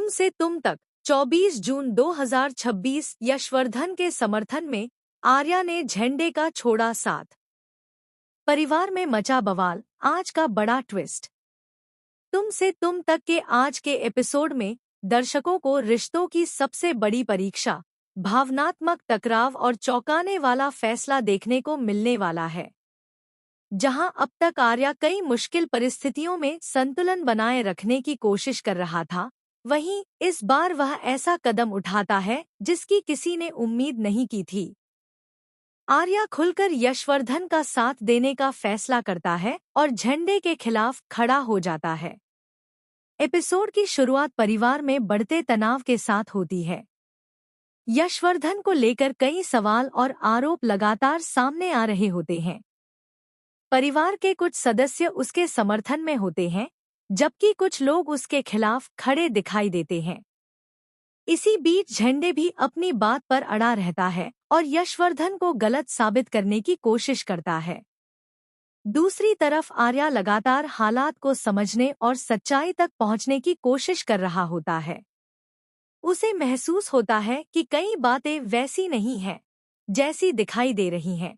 से तुम तक 24 जून 2026 यशवर्धन के समर्थन में आर्या ने झंडे का छोड़ा साथ। परिवार में मचा बवाल, आज का बड़ा ट्विस्ट। तुम से तुम तक के आज के एपिसोड में दर्शकों को रिश्तों की सबसे बड़ी परीक्षा, भावनात्मक टकराव और चौंकाने वाला फैसला देखने को मिलने वाला है। जहां अब तक आर्या कई मुश्किल परिस्थितियों में संतुलन बनाए रखने की कोशिश कर रहा था, वहीं इस बार वह ऐसा कदम उठाता है जिसकी किसी ने उम्मीद नहीं की थी। आर्या खुलकर यशवर्धन का साथ देने का फैसला करता है और झंडे के खिलाफ खड़ा हो जाता है। एपिसोड की शुरुआत परिवार में बढ़ते तनाव के साथ होती है। यशवर्धन को लेकर कई सवाल और आरोप लगातार सामने आ रहे होते हैं। परिवार के कुछ सदस्य उसके समर्थन में होते हैं, जबकि कुछ लोग उसके खिलाफ खड़े दिखाई देते हैं। इसी बीच झंडे भी अपनी बात पर अड़ा रहता है और यशवर्धन को गलत साबित करने की कोशिश करता है। दूसरी तरफ आर्या लगातार हालात को समझने और सच्चाई तक पहुंचने की कोशिश कर रहा होता है। उसे महसूस होता है कि कई बातें वैसी नहीं हैं जैसी दिखाई दे रही हैं।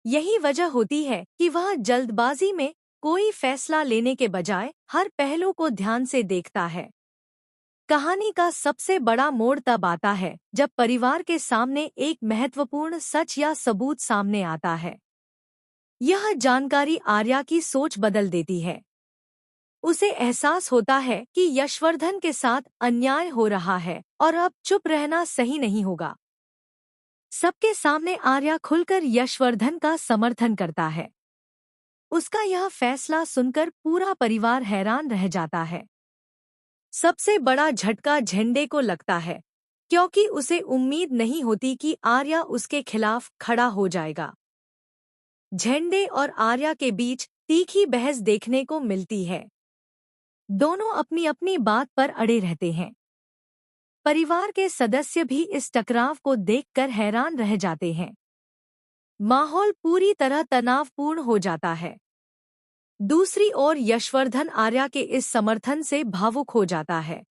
यही वजह होती है कि वह जल्दबाजी में कोई फैसला लेने के बजाय हर पहलू को ध्यान से देखता है। कहानी का सबसे बड़ा मोड़ तब आता है जब परिवार के सामने एक महत्वपूर्ण सच या सबूत सामने आता है। यह जानकारी आर्या की सोच बदल देती है। उसे एहसास होता है कि यशवर्धन के साथ अन्याय हो रहा है और अब चुप रहना सही नहीं होगा। सबके सामने आर्या खुलकर यशवर्धन का समर्थन करता है। उसका यह फैसला सुनकर पूरा परिवार हैरान रह जाता है। सबसे बड़ा झटका झंडे को लगता है, क्योंकि उसे उम्मीद नहीं होती कि आर्या उसके खिलाफ खड़ा हो जाएगा। झंडे और आर्या के बीच तीखी बहस देखने को मिलती है। दोनों अपनी अपनी बात पर अड़े रहते हैं। परिवार के सदस्य भी इस टकराव को देखकर हैरान रह जाते हैं। माहौल पूरी तरह तनावपूर्ण हो जाता है। दूसरी ओर यशवर्धन आर्या के इस समर्थन से भावुक हो जाता है।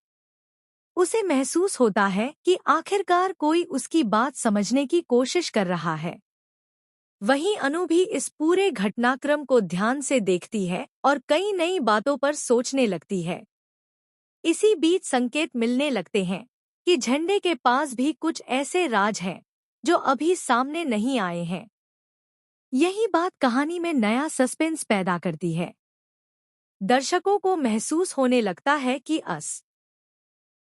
उसे महसूस होता है कि आखिरकार कोई उसकी बात समझने की कोशिश कर रहा है। वहीं अनु भी इस पूरे घटनाक्रम को ध्यान से देखती है और कई नई बातों पर सोचने लगती है। इसी बीच संकेत मिलने लगते हैं कि झंडे के पास भी कुछ ऐसे राज हैं जो अभी सामने नहीं आए हैं। यही बात कहानी में नया सस्पेंस पैदा करती है। दर्शकों को महसूस होने लगता है कि